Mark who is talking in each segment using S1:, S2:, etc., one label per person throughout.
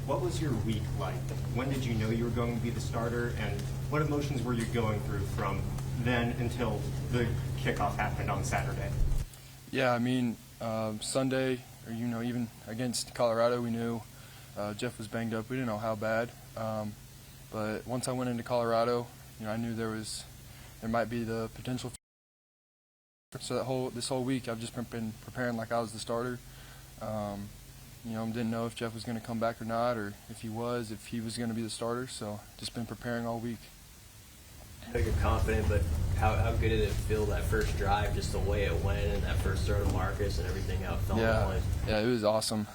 S1: What was your week like? When did you know you were going to be the starter, and what emotions were you going through from then until the kickoff happened on Saturday?
S2: Yeah, I mean, Sunday, or even against Colorado, we knew Jeff was banged up. We didn't know how bad, but once I went into Colorado, I knew there might be the potential. So this whole week, I've just been preparing like I was the starter. Didn't know if Jeff was going to come back or not, or if he was going to be the starter. So just been preparing all week.
S3: I know you're confident, but how good did it feel that first drive, just the way it went, and that first throw to Marcus and everything, how it felt in place?
S2: Yeah, it was awesome.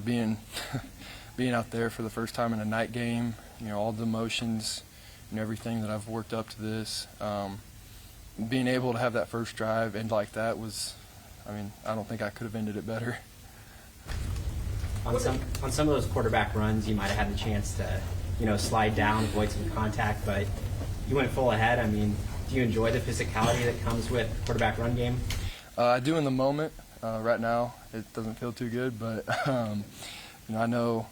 S2: Being being out there for the first time in a night game, all the emotions and everything that I've worked up to this, being able to have that first drive end like that was, I don't think I could have ended it better.
S4: On some of those quarterback runs, you might have had the chance to, slide down, avoid some contact, but you went full ahead. Do you enjoy the physicality that comes with quarterback run game?
S2: I do in the moment. Right now, it doesn't feel too good, but I know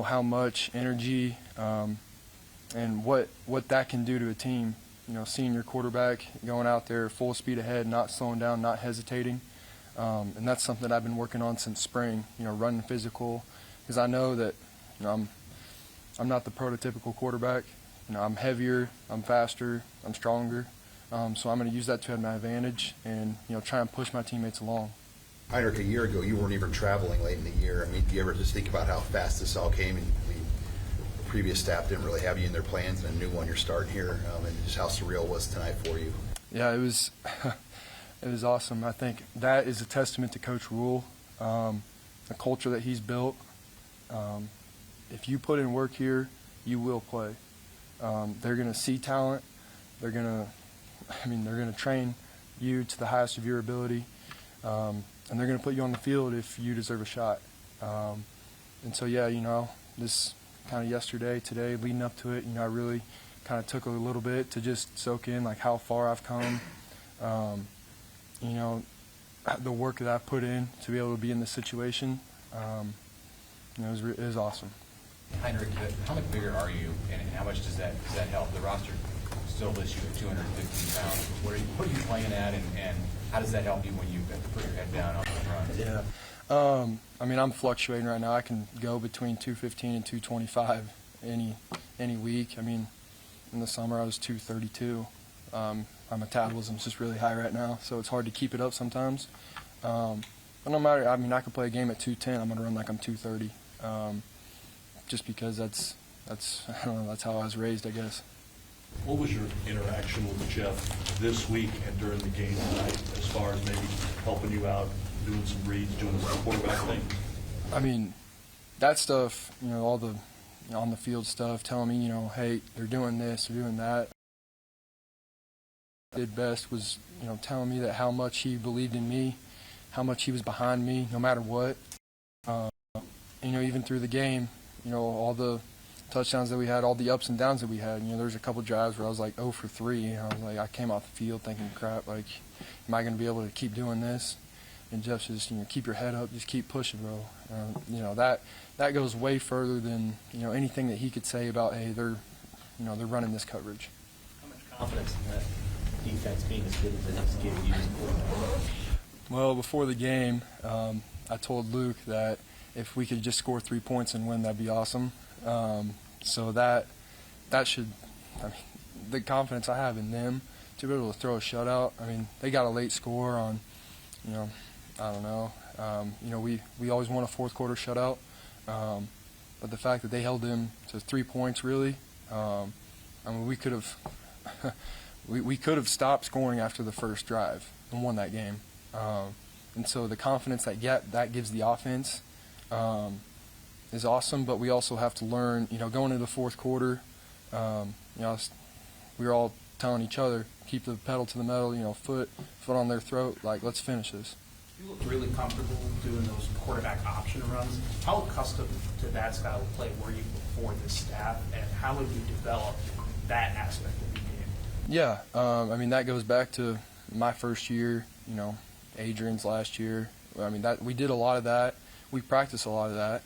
S2: how much energy and what that can do to a team. Seeing your quarterback going out there full speed ahead, not slowing down, not hesitating. And that's something I've been working on since spring, running physical, because I know that I'm not the prototypical quarterback. I'm heavier, I'm faster, I'm stronger. So I'm going to use that to my advantage and, try and push my teammates along.
S5: Heinrich, a year ago, you weren't even traveling late in the year. Do you ever just think about how fast this all came? And the previous staff didn't really have you in their plans, and a new one you're starting here, and just how surreal it was tonight for you.
S2: Yeah, it was it was awesome. I think that is a testament to Coach Rule, the culture that he's built. If you put in work here, you will play. They're going to see talent. They're going to train you to the highest of your ability, and they're going to put you on the field if you deserve a shot. And so, this kind of yesterday, today, leading up to it, I really kind of took a little bit to just soak in like how far I've come. The work that I've put in to be able to be in this situation, it was awesome.
S6: Heinrich, how much bigger are you, and how much does that help? The roster still lists you at 215 pounds. What are you playing at, and how does that help you when you have to put your head down on those runs?
S2: Yeah. I'm fluctuating right now. I can go between 215 and 225 any week. In the summer I was 232. My metabolism's just really high right now, so it's hard to keep it up sometimes. But no matter, I could play a game at 210. I'm going to run like I'm 230. Just because that's I don't know, that's how I was raised, I guess.
S7: What was your interaction with Jeff this week and during the game tonight, as far as maybe helping you out, doing some reads, doing some quarterback things?
S2: That stuff, all the on the field stuff, telling me, hey, they're doing this, they're doing that. What I did best was, telling me that how much he believed in me, how much he was behind me, no matter what. Even through the game, all the touchdowns that we had, all the ups and downs that we had. There was a couple drives where I was like 0 for 3. I was like, I came off the field thinking, crap, like, am I going to be able to keep doing this? And Jeff says, keep your head up, just keep pushing, bro. That goes way further than anything that he could say about, hey, they're running this coverage.
S4: How much confidence in that defense being as good as it is giving you?
S2: Well, before the game, I told Luke that if we could just score 3 points and win, that'd be awesome. So that should, the confidence I have in them to be able to throw a shutout. They got a late score on, I don't know. We always want a fourth quarter shutout, but the fact that they held them to 3 points, really, we could have we could have stopped scoring after the first drive and won that game. And so the confidence that gives the offense is awesome, but we also have to learn, going into the fourth quarter, we were all telling each other, keep the pedal to the metal, foot on their throat, like, let's finish this.
S8: You looked really comfortable doing those quarterback option runs. How accustomed to that style of play were you before this staff, and how have you developed that aspect of the game?
S2: Yeah, that goes back to my first year, Adrian's last year. We did a lot of that. We practiced a lot of that.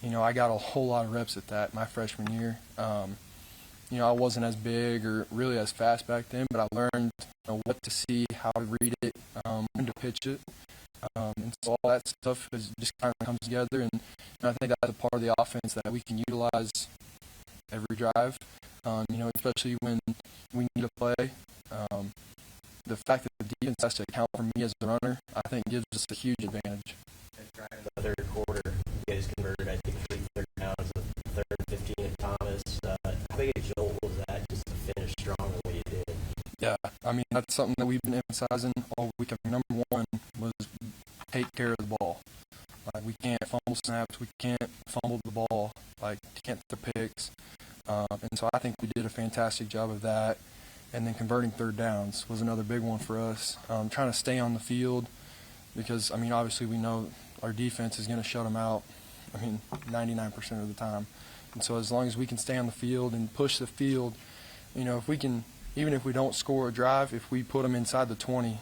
S2: I got a whole lot of reps at that my freshman year. I wasn't as big or really as fast back then, but I learned what to see, how to read it, when to pitch it. And so all that stuff just kind of comes together, and I think that's a part of the offense that we can utilize every drive, especially when we need to play. The fact that the defense has to account for me as a runner, I think gives us a huge advantage.
S3: In the third quarter, you guys converted, I think, 3 third downs, a third and 15 at Thomas. How big a jolt was that just to finish strong the way you did?
S2: Yeah, that's something that we've been emphasizing all week. Number one was take care of the ball. Like, we can't fumble snaps, we can't fumble the ball, like, can't throw picks. And so I think we did a fantastic job of that. And then converting third downs was another big one for us. Trying to stay on the field because, obviously we know our defense is going to shut them out, 99% of the time. And so as long as we can stay on the field and push the field, if we can, even if we don't score a drive, if we put them inside the 20,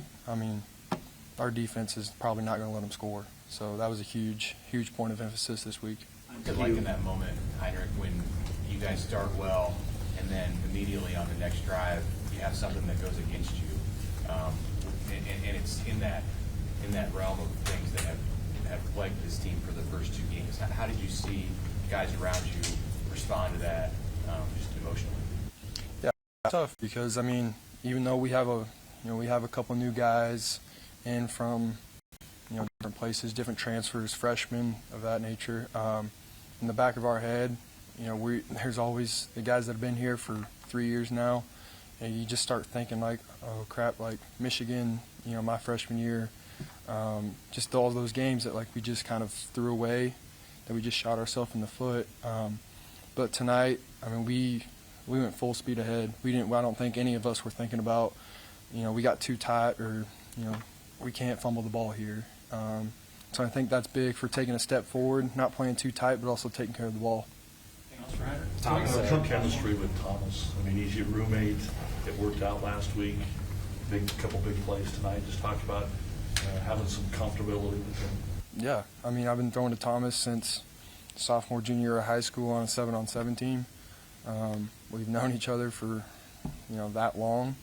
S2: our defense is probably not going to let them score. So that was a huge, huge point of emphasis this week.
S6: Like in that moment, Heinrich, when you guys start well, and then immediately on the next drive, you have something that goes against you, and it's in that realm of things that have plagued this team for the first 2 games. How did you see guys around you respond to that, just emotionally?
S2: Yeah, it's tough because even though we have a couple new guys in from different places, different transfers, freshmen of that nature. In the back of our head, there's always the guys that have been here for 3 years now, and you just start thinking like, oh crap, like Michigan, my freshman year, just all those games that we just kind of threw away, that we just shot ourselves in the foot. But tonight, we went full speed ahead. I don't think any of us were thinking about, we got too tight or, we can't fumble the ball here. So I think that's big for taking a step forward, not playing too tight, but also taking care of the ball.
S7: Talk about your chemistry with Thomas. He's your roommate. It worked out last week. Couple big plays tonight. Just talk about having some comfortability with him.
S2: Yeah, I've been throwing to Thomas since sophomore, junior year of high school on a 7-on-7 team. We've known each other for that long.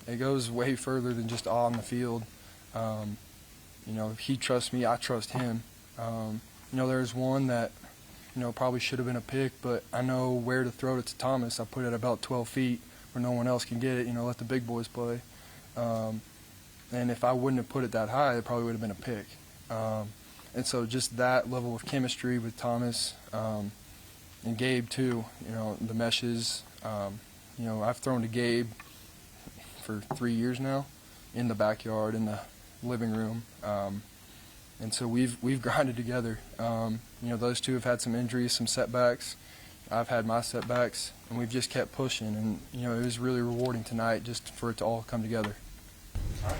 S2: It goes way further than just on the field. He trusts me, I trust him. There's one that, probably should have been a pick, but I know where to throw it to Thomas. I put it about 12 feet where no one else can get it, let the big boys play. And if I wouldn't have put it that high, it probably would have been a pick. And so just that level of chemistry with Thomas and Gabe too, the meshes. I've thrown to Gabe for 3 years now in the backyard, in the living room. And so we've grinded together. Those two have had some injuries, some setbacks. I've had my setbacks, and we've just kept pushing. And, it was really rewarding tonight just for it to all come together.
S8: All right.